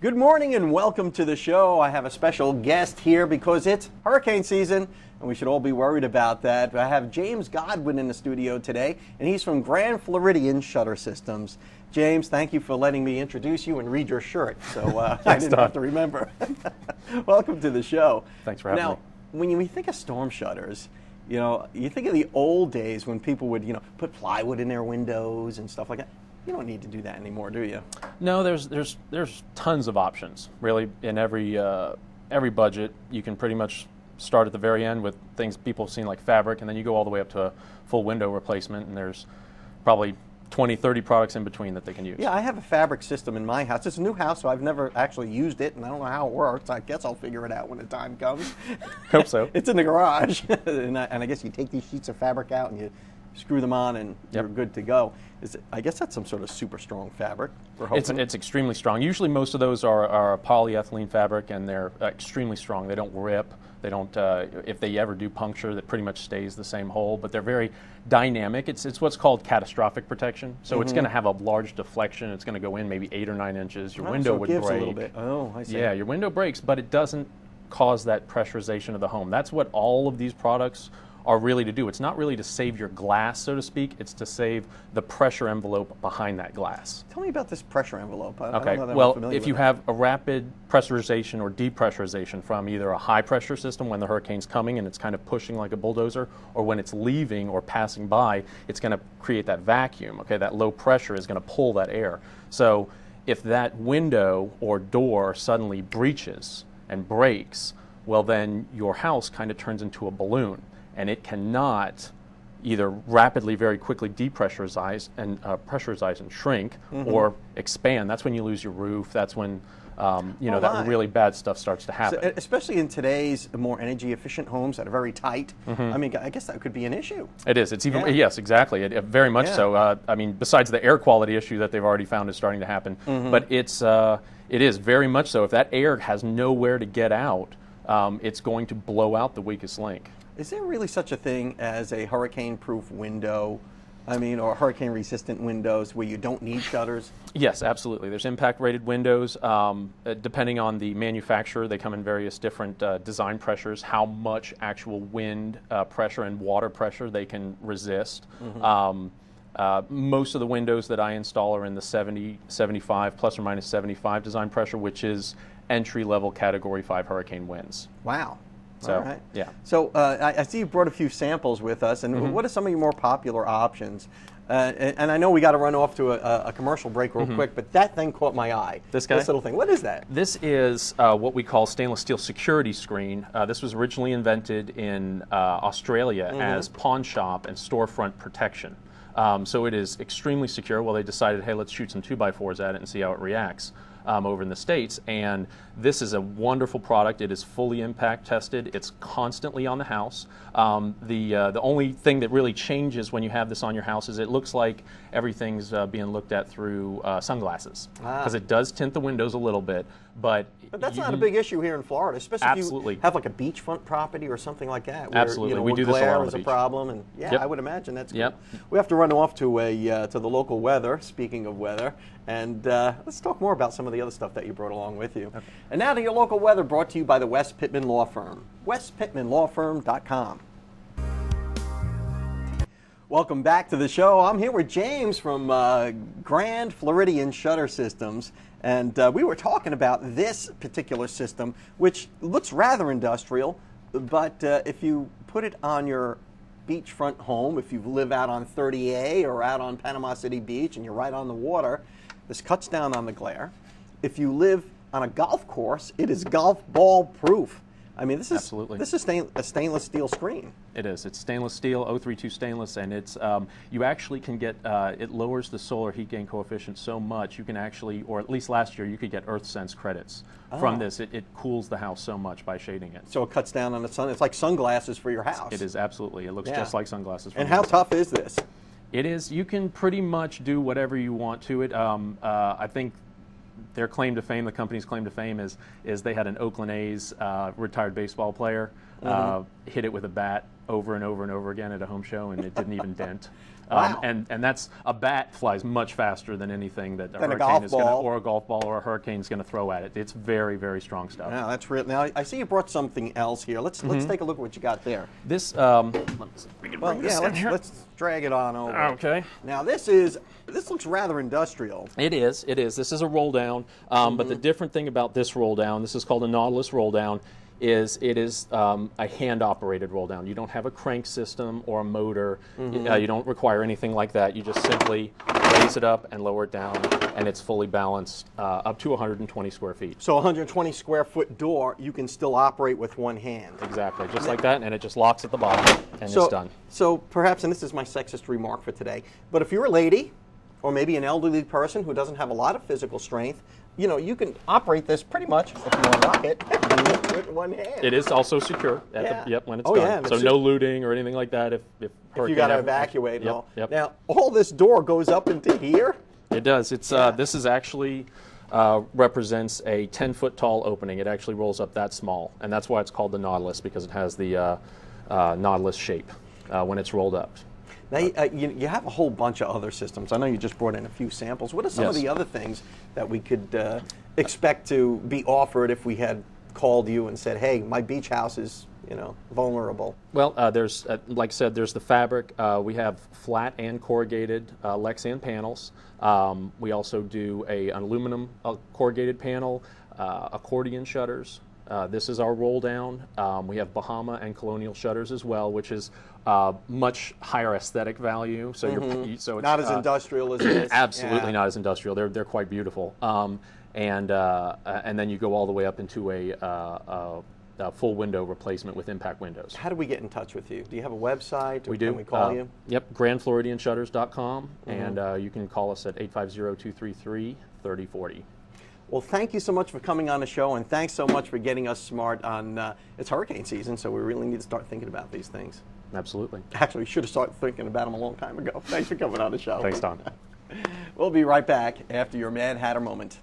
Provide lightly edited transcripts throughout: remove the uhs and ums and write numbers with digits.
Good morning and welcome to the show. I have a special guest here because it's hurricane season and we should all be worried about that. I have James Godwin in the studio today and he's from Grand Floridian Shutter Systems. James, thank you for letting me introduce you and read your shirt so I didn't have to remember. Welcome to the show. Thanks for having me. Now, when we think of storm shutters, you think of the old days when people would, put plywood in their windows and stuff like that. You don't need to do that anymore, do you? No, there's tons of options. Really, in every budget, you can pretty much start at the very end with things people have seen like fabric, and then you go all the way up to a full window replacement, and there's probably 20, 30 products in between that they can use. Yeah, I have a fabric system in my house. It's a new house, so I've never actually used it, and I don't know how it works. I guess I'll figure it out when the time comes. Hope so. It's in the garage, and I guess you take these sheets of fabric out and you screw them on and you're good to go. I guess that's some sort of super strong fabric. It's extremely strong. Usually most of those are polyethylene fabric and they're extremely strong. They don't rip. They don't, if they ever do puncture, that pretty much stays the same hole, but they're very dynamic. It's what's called catastrophic protection. So it's going to have a large deflection. It's going to go in maybe 8 or 9 inches. Your window would break. A little bit. Oh, I see. Yeah, your window breaks, but it doesn't cause that pressurization of the home. That's what all of these products are really to do. It's not really to save your glass, so to speak. It's to save the pressure envelope behind that glass. Tell me about this pressure envelope. I okay. don't know that Well, I'm familiar if you with have a rapid pressurization or depressurization from either a high pressure system when the hurricane's coming and it's kind of pushing like a bulldozer, or when it's leaving or passing by, it's going to create that vacuum. Okay, that low pressure is going to pull that air. So if that window or door suddenly breaches and breaks, well then your house kind of turns into a balloon. And it cannot either rapidly, very quickly depressurize and pressurize and shrink, or expand. That's when you lose your roof. That's when that really bad stuff starts to happen. So, especially in today's more energy-efficient homes that are very tight. I mean, I guess that could be an issue. It is. It's even yes, exactly. Very much so. I mean, besides the air quality issue that they've already found is starting to happen, but it is very much so. If that air has nowhere to get out, it's going to blow out the weakest link. Is there really such a thing as a hurricane-proof window? I mean, or hurricane-resistant windows where you don't need shutters? Yes, absolutely. There's impact-rated windows. Depending on the manufacturer, they come in various different design pressures, how much actual wind pressure and water pressure they can resist. Most of the windows that I install are in the 70, 75, plus or minus 75 design pressure, which is entry-level Category 5 hurricane winds. Wow. So, all right. Yeah. So I see you brought a few samples with us, and what are some of your more popular options? And I know we got to run off to a commercial break real quick, but that thing caught my eye. This guy? This little thing. What is that? This is what we call stainless steel security screen. This was originally invented in Australia as pawn shop and storefront protection. So it is extremely secure. Well, they decided, hey, let's shoot some 2x4s at it and see how it reacts. Over in the States, and this is a wonderful product. It is fully impact tested. It's constantly on the house. The only thing that really changes when you have this on your house is it looks like everything's being looked at through sunglasses, because it does tint the windows a little bit. But that's not a big issue here in Florida, especially if you have like a beachfront property or something like that. Where, absolutely, we do this a glare lot on is the a beach. problem, and I would imagine that's cool. Yep. We have to run off to to the local weather. Speaking of weather, and let's talk more about some of the other stuff that you brought along with you. Okay. And now to your local weather, brought to you by the West Pittman Law Firm. WestPittmanLawFirm.com. Welcome back to the show. I'm here with James from Grand Floridian Shutter Systems, and we were talking about this particular system, which looks rather industrial, but if you put it on your beachfront home, if you live out on 30A or out on Panama City Beach and you're right on the water, this cuts down on the glare. If you live on a golf course, it is golf ball proof. I mean, this is a stainless steel screen. It is. It's stainless steel, 032 stainless, and it's you actually can get it lowers the solar heat gain coefficient so much you can actually, or at least last year, you could get EarthSense credits from this. It cools the house so much by shading it. So it cuts down on the sun. It's like sunglasses for your house. It is, absolutely. It looks just like sunglasses. And how tough is this? It is. You can pretty much do whatever you want to it. I think their claim to fame, the company's claim to fame, is they had an Oakland A's retired baseball player hit it with a bat over and over and over again at a home show, and it didn't even dent. Wow. And that's a bat flies much faster than anything that a Than a hurricane golf is going to, ball. or a golf ball or a hurricane's going to throw at it. It's very, very strong stuff. Now that's real. Now I see you brought something else here. Let's take a look at what you got there. This, let me see if we can Well, bring this yeah, in here. let's drag it on over. Okay. Now this looks rather industrial. It is. This is a roll down, but the different thing about this roll down, this is called a Nautilus roll down, is it is a hand-operated roll down. You don't have a crank system or a motor. You don't require anything like that. You just simply raise it up and lower it down, and it's fully balanced up to 120 square feet. So 120 square foot door, you can still operate with one hand. Exactly, just like that, and it just locks at the bottom, and it's done. So perhaps, and this is my sexist remark for today, but if you're a lady, or maybe an elderly person who doesn't have a lot of physical strength, you can operate this pretty much, if you want to lock it, with one hand. It is also secure when it's done. Yeah, so no looting or anything like that if you got to evacuate and all. Yep. Now, all this door goes up into here? It does. It's this is actually represents a 10-foot tall opening. It actually rolls up that small, and that's why it's called the Nautilus, because it has the Nautilus shape when it's rolled up. Now, you have a whole bunch of other systems. I know you just brought in a few samples. What are some of the other things that we could expect to be offered if we had called you and said, hey, my beach house is vulnerable? Well, there's, like I said, there's the fabric. We have flat and corrugated Lexan panels. We also do an aluminum corrugated panel, accordion shutters. This is our roll down. We have Bahama and Colonial shutters as well, which is much higher aesthetic value. So it's not as industrial as this. Absolutely not as industrial. They're quite beautiful. And then you go all the way up into a full window replacement with impact windows. How do we get in touch with you? Do you have a website? Or we do. Can we call you? Yep, grandfloridianshutters.com, and you can call us at 850-233-3040. Well, thank you so much for coming on the show, and thanks so much for getting us smart on it's hurricane season, so we really need to start thinking about these things. Absolutely. Actually, we should have started thinking about them a long time ago. Thanks for coming on the show. Thanks, Don. We'll be right back after your Mad Hatter moment.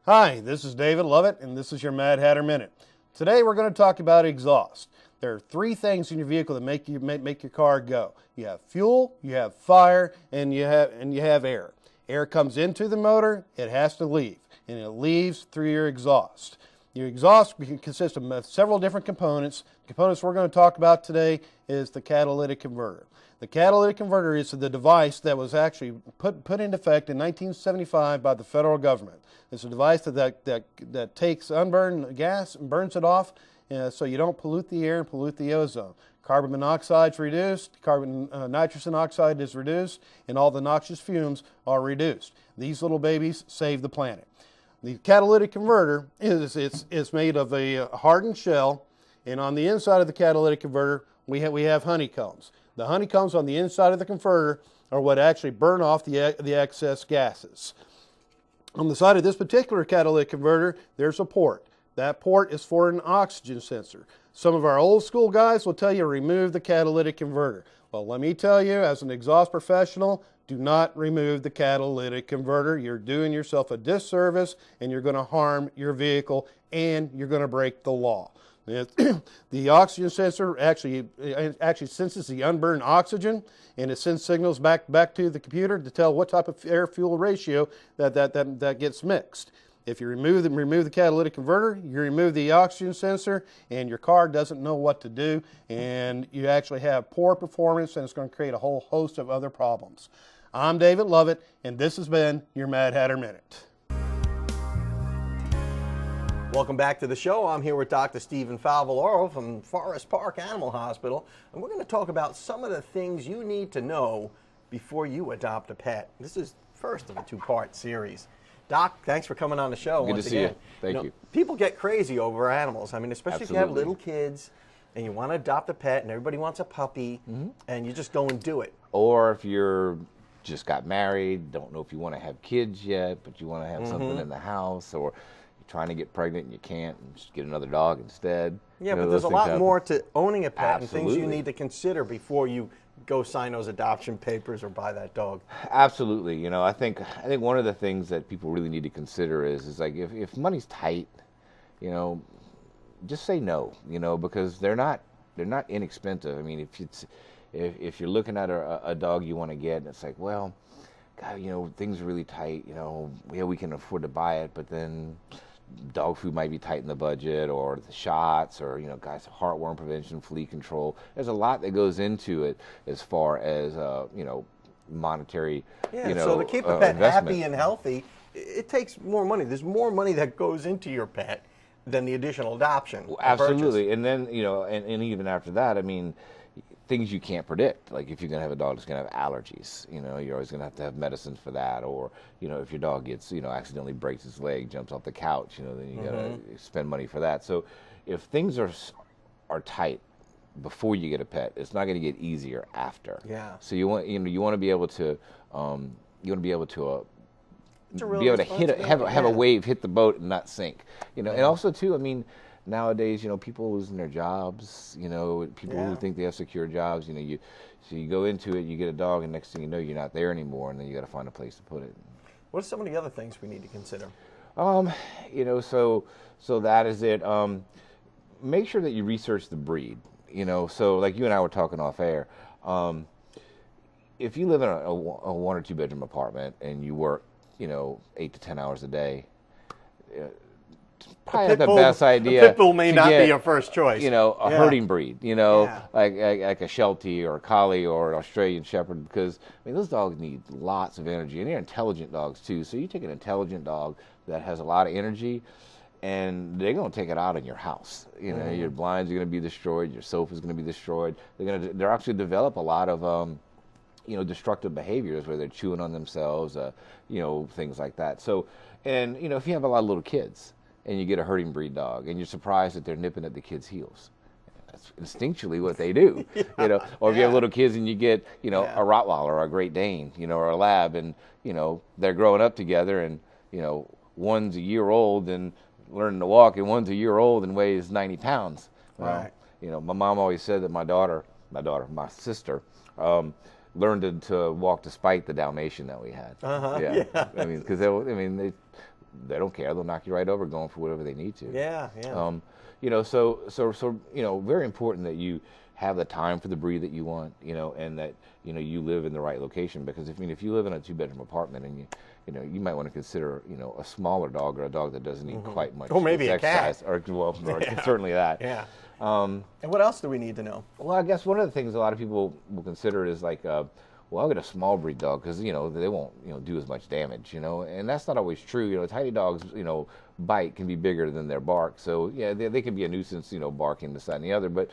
Hi, this is David Lovett, and this is your Mad Hatter Minute. Today we're going to talk about exhaust. There are three things in your vehicle that make your car go. You have fuel, you have fire, and you have air. Air comes into the motor, it has to leave, and it leaves through your exhaust. Your exhaust consists of several different components. The components we're going to talk about today is the catalytic converter. The catalytic converter is the device that was actually put into effect in 1975 by the federal government. It's a device that takes unburned gas and burns it off so you don't pollute the air and pollute the ozone. Carbon monoxide is reduced, nitrogen oxide is reduced, and all the noxious fumes are reduced. These little babies save the planet. The catalytic converter is made of a hardened shell, and on the inside of the catalytic converter we have honeycombs. The honeycombs on the inside of the converter are what actually burn off the excess gases. On the side of this particular catalytic converter, there's a port. That port is for an oxygen sensor. Some of our old school guys will tell you remove the catalytic converter. Well, let me tell you, as an exhaust professional, do not remove the catalytic converter. You're doing yourself a disservice, and you're going to harm your vehicle, and you're going to break the law. The oxygen sensor actually senses the unburned oxygen, and it sends signals back to the computer to tell what type of air-fuel ratio that gets mixed. If you remove the catalytic converter, you remove the oxygen sensor, and your car doesn't know what to do, and you actually have poor performance, and it's going to create a whole host of other problems. I'm David Lovett, and this has been your Mad Hatter Minute. Welcome back to the show. I'm here with Dr. Stephen Favaloro from Forest Park Animal Hospital, and we're going to talk about some of the things you need to know before you adopt a pet. This is first of a two-part series. Doc, thanks for coming on the show. Good to see you. Thank you. People get crazy over animals. I mean, especially if you have little kids and you want to adopt a pet and everybody wants a puppy, and you just go and do it. Or if you're just got married, don't know if you want to have kids yet, but you want to have something in the house, or you're trying to get pregnant and you can't, and just get another dog instead. Yeah, but there's a lot more to owning a pet and things you Absolutely. need to consider before you go sign those adoption papers or buy that dog. Absolutely. You know, I think one of the things that people really need to consider is like if money's tight, you know, just say no, you know, because they're not inexpensive. I mean, if if you're looking at a dog you want to get, and it's like, well, God, things are really tight. Yeah, we can afford to buy it, but then dog food might be tight in the budget, or the shots, or guys, heartworm prevention, flea control. There's a lot that goes into it as far as monetary. So to keep a pet investment. happy and healthy, it takes more money. There's more money that goes into your pet than the additional adoption. Absolutely, and then and even after that, I mean, things you can't predict. Like if you're going to have a dog that's going to have allergies, you're always going to have medicines for that. Or, if your dog gets, accidentally breaks its leg, jumps off the couch, then you got to spend money for that. So if things are tight before you get a pet, it's not going to get easier after. Yeah. So you want to be able to have a wave hit the boat and not sink. And also too, I mean, nowadays, people losing their jobs, people who think they have secure jobs, so you go into it, you get a dog, and next thing you know, you're not there anymore, and then you got to find a place to put it. What are some of the other things we need to consider? So that is it. Make sure that you research the breed, so like you and I were talking off air. If you live in a 1 or 2 bedroom apartment and you work, 8 to 10 hours a day, probably not the best idea. A pit bull may not be your first choice. Herding breed, like a Sheltie or a Collie or an Australian Shepherd, because those dogs need lots of energy, and they're intelligent dogs too. So you take an intelligent dog that has a lot of energy, and they're going to take it out in your house. Your blinds are going to be destroyed, your sofa's going to be destroyed. They're actually develop a lot of destructive behaviors where they're chewing on themselves, things like that. So, and if you have a lot of little kids, and you get a herding breed dog, and you're surprised that they're nipping at the kids' heels. That's instinctually what they do, Or if you have little kids and you get, a Rottweiler or a Great Dane, or a Lab, and, they're growing up together, and, one's a year old and learning to walk, and one's a year old and weighs 90 pounds. Well, right. My mom always said that my sister, learned to walk despite the Dalmatian that we had. Because they don't care. They'll knock you right over going for whatever they need to. Yeah. So very important that you have the time for the breed that you want, and that, you live in the right location. Because if you live in a 2-bedroom apartment, and you might want to consider, a smaller dog, or a dog that doesn't need quite much. Or maybe a cat. Or certainly that. Yeah. And what else do we need to know? Well, I guess one of the things a lot of people will consider is like, I'll get a small breed dog because, they won't, do as much damage, and that's not always true. Tiny dogs, bite can be bigger than their bark. So, yeah, they can be a nuisance, barking this, that, and the other. But,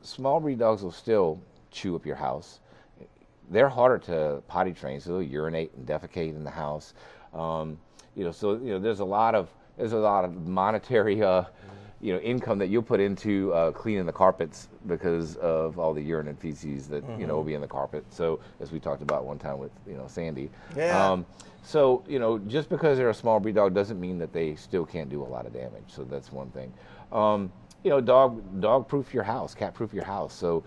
small breed dogs will still chew up your house. They're harder to potty train, so they'll urinate and defecate in the house. There's a lot of monetary, income that you'll put into cleaning the carpets because of all the urine and feces that will be in the carpet. So as we talked about one time with Sandy. Yeah. Just because they're a small breed dog doesn't mean that they still can't do a lot of damage. So that's one thing. Dog proof your house, cat proof your house. So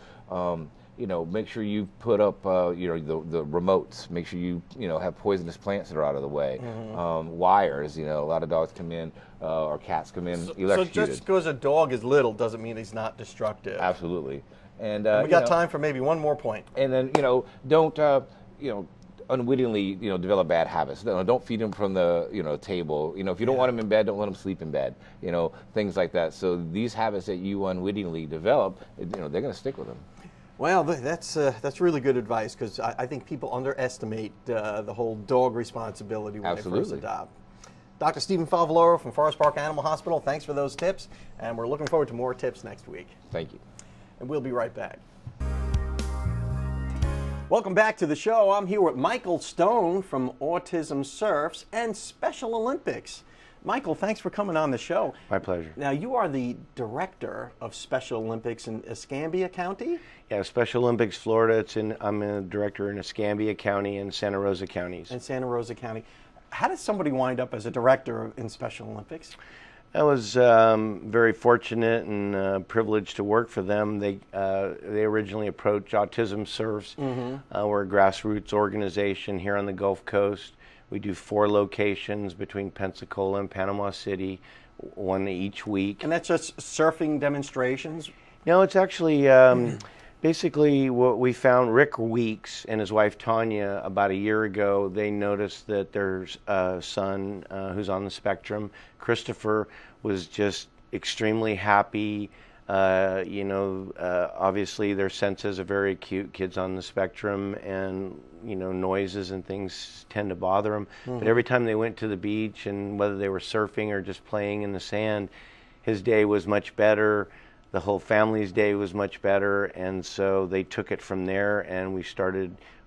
make sure you put up the remotes. Make sure you have poisonous plants that are out of the way. Wires. A lot of dogs come in or cats come in electrocuted. So just because a dog is little doesn't mean he's not destructive. Absolutely. And we got time for maybe one more point. And then don't unwittingly develop bad habits. Don't feed them from the table. If you don't want them in bed, don't let them sleep in bed. Things like that. So these habits that you unwittingly develop, they're going to stick with them. Well, that's really good advice, because I think people underestimate the whole dog responsibility when they first adopt. Dr. Stephen Favaloro from Forest Park Animal Hospital, thanks for those tips, and we're looking forward to more tips next week. Thank you. And we'll be right back. Welcome back to the show. I'm here with Michael Stone from Autism Surfs and Special Olympics. Michael, thanks for coming on the show. My pleasure. Now, you are the director of Special Olympics in Escambia County? Yeah, Special Olympics Florida. I'm a director in Escambia County and Santa Rosa counties. In Santa Rosa County. How did somebody wind up as a director in Special Olympics? I was very fortunate and privileged to work for them. They originally approached Autism Surfs. We're a grassroots organization here on the Gulf Coast. We do 4 locations between Pensacola and Panama City, one each week. And that's just surfing demonstrations? No, it's actually Basically, what we found, Rick Weeks and his wife Tanya, about a year ago, they noticed that their son, who's on the spectrum, Christopher, was just extremely happy. Obviously their senses are very acute, kids on the spectrum, and noises and things tend to bother them. But every time they went to the beach, and whether they were surfing or just playing in the sand, his day was much better. The whole family's day was much better, and so they took it from there, and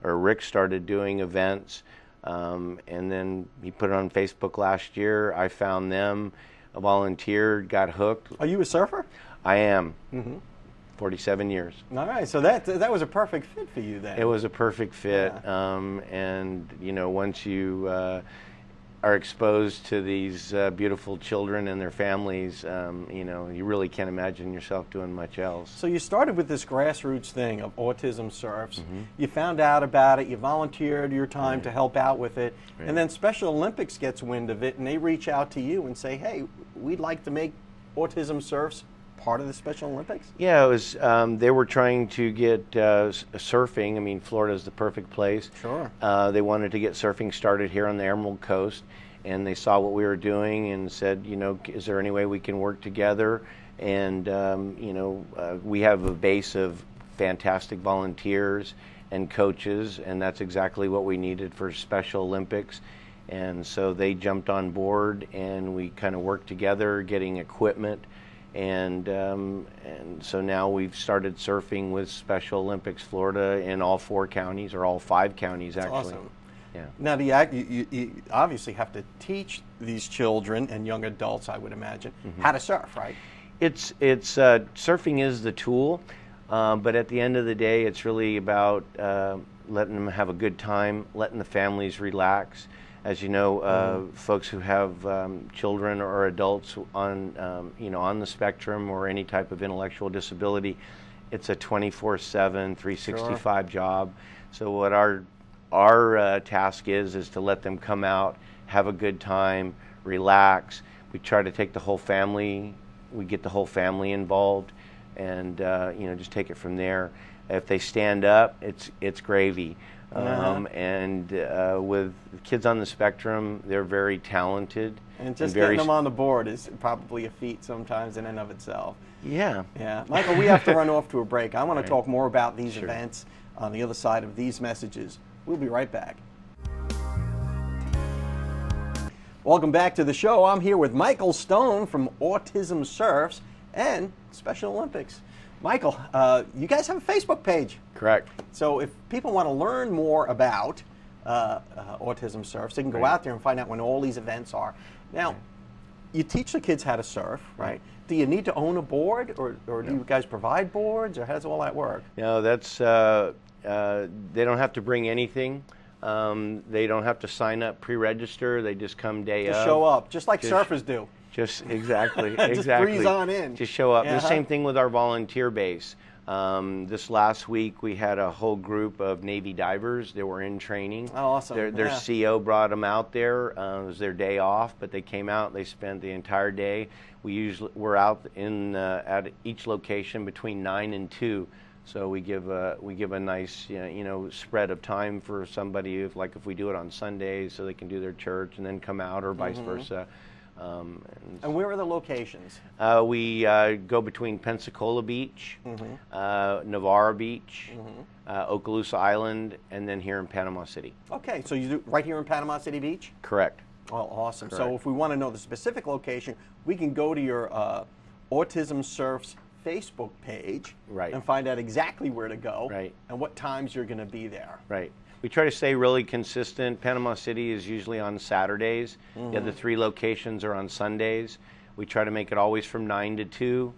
Rick started doing events, and then he put it on Facebook last year. I found them, volunteered, got hooked. Are you a surfer? I am. 47 years. All right, so that was a perfect fit for you then. It was a perfect fit, Yeah. and once you are exposed to these beautiful children and their families, you really can't imagine yourself doing much else. So you started with this grassroots thing of Autism Surfs. You found out about it, you volunteered your time to help out with it, and then Special Olympics gets wind of it, and they reach out to you and say, hey, we'd like to make Autism Surfs part of the Special Olympics? Yeah, it was. They were trying to get surfing. I mean, Florida is the perfect place. Sure. They wanted to get surfing started here on the Emerald Coast, and they saw what we were doing and said, is there any way we can work together? And we have a base of fantastic volunteers and coaches, and that's exactly what we needed for Special Olympics. And so they jumped on board, and we kind of worked together, getting equipment. And so now we've started surfing with Special Olympics Florida in all 4 counties, or all 5 counties actually. That's awesome. Yeah. Now, you obviously have to teach these children and young adults, I would imagine, how to surf, right? It's surfing is the tool, but at the end of the day, it's really about letting them have a good time, letting the families relax. As you know, folks who have children or adults on on the spectrum or any type of intellectual disability, it's a 24/7, 365 job. So what our task is to let them come out, have a good time, relax. We try to take the whole family. We get the whole family involved, and just take it from there. If they stand up, it's gravy. And with kids on the spectrum, they're very talented. And just getting them on the board is probably a feat sometimes in and of itself. Yeah. Yeah. Michael, we have to run off to a break. I want to talk more about these Sure. events on the other side of these messages. We'll be right back. Welcome back to the show. I'm here with Michael Stone from Autism Surfs and Special Olympics. Michael, you guys have a Facebook page. Correct. So if people want to learn more about Autism Surfs, they can go out there and find out when all these events are. Now, you teach the kids how to surf, right? Do you need to own a board, or do you guys provide boards, or how does all that work? No, that's they don't have to bring anything. They don't have to sign up, pre-register. They just come day Just of. show up, just like Just- surfers do. Just exactly, Just exactly. breeze on in. Just show up. The Uh-huh. same thing with our volunteer base. This last week we had a whole group of Navy divers that were in training. Oh, awesome. Their Yeah. CO brought them out there. It was their day off, but they came out. They spent the entire day. We're out in at each location between 9 and 2. So we give a nice spread of time for somebody if we do it on Sundays, so they can do their church and then come out, or vice versa. And where are the locations? We go between Pensacola Beach, Navarre Beach, Okaloosa Island, and then here in Panama City. Okay, so you do right here in Panama City Beach? Correct. Oh, awesome. So Correct. if we want to know the specific location, we can go to your Autism Surfs Facebook page Right. and find out exactly where to go Right. and what times you're going to be there. Right. We try to stay really consistent. Panama City is usually on Saturdays. The other 3 locations are on Sundays. We try to make it always from 9 to 2.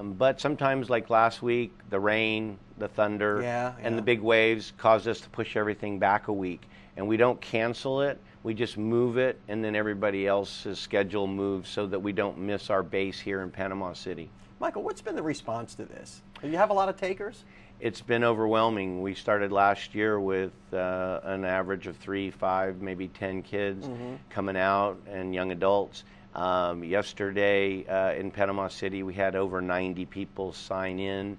But sometimes, like last week, the rain, the thunder, and the big waves caused us to push everything back a week. And we don't cancel it. We just move it, and then everybody else's schedule moves so that we don't miss our base here in Panama City. Michael, what's been the response to this? Do you have a lot of takers? It's been overwhelming. We started last year with an average of 3, 5, maybe 10 kids coming out, and young adults. Yesterday in Panama City, we had over 90 people sign in.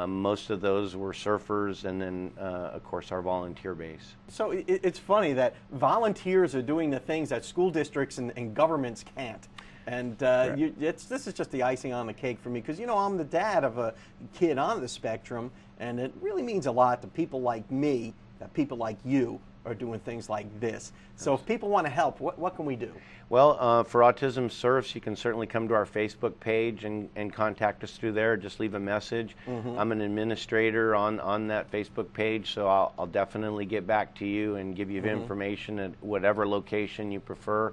Most of those were surfers, and then, of course, our volunteer base. So it's funny that volunteers are doing the things that school districts and governments can't. And this is just the icing on the cake for me, because, you know, I'm the dad of a kid on the spectrum, and it really means a lot to people like me that people like you are doing things like this. So if people want to help, what can we do? Well, for Autism Surfs, you can certainly come to our Facebook page and contact us through there. Just leave a message. I'm an administrator on that Facebook page, so I'll definitely get back to you and give you information at whatever location you prefer.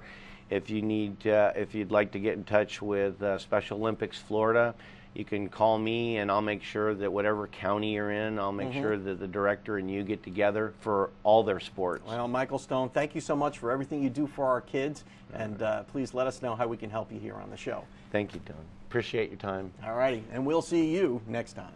If you need, if you'd like to get in touch with Special Olympics Florida, you can call me, and I'll make sure that whatever county you're in, I'll make sure that the director and you get together for all their sports. Well, Michael Stone, thank you so much for everything you do for our kids, and please let us know how we can help you here on the show. Thank you, Don. Appreciate your time. All righty, and we'll see you next time.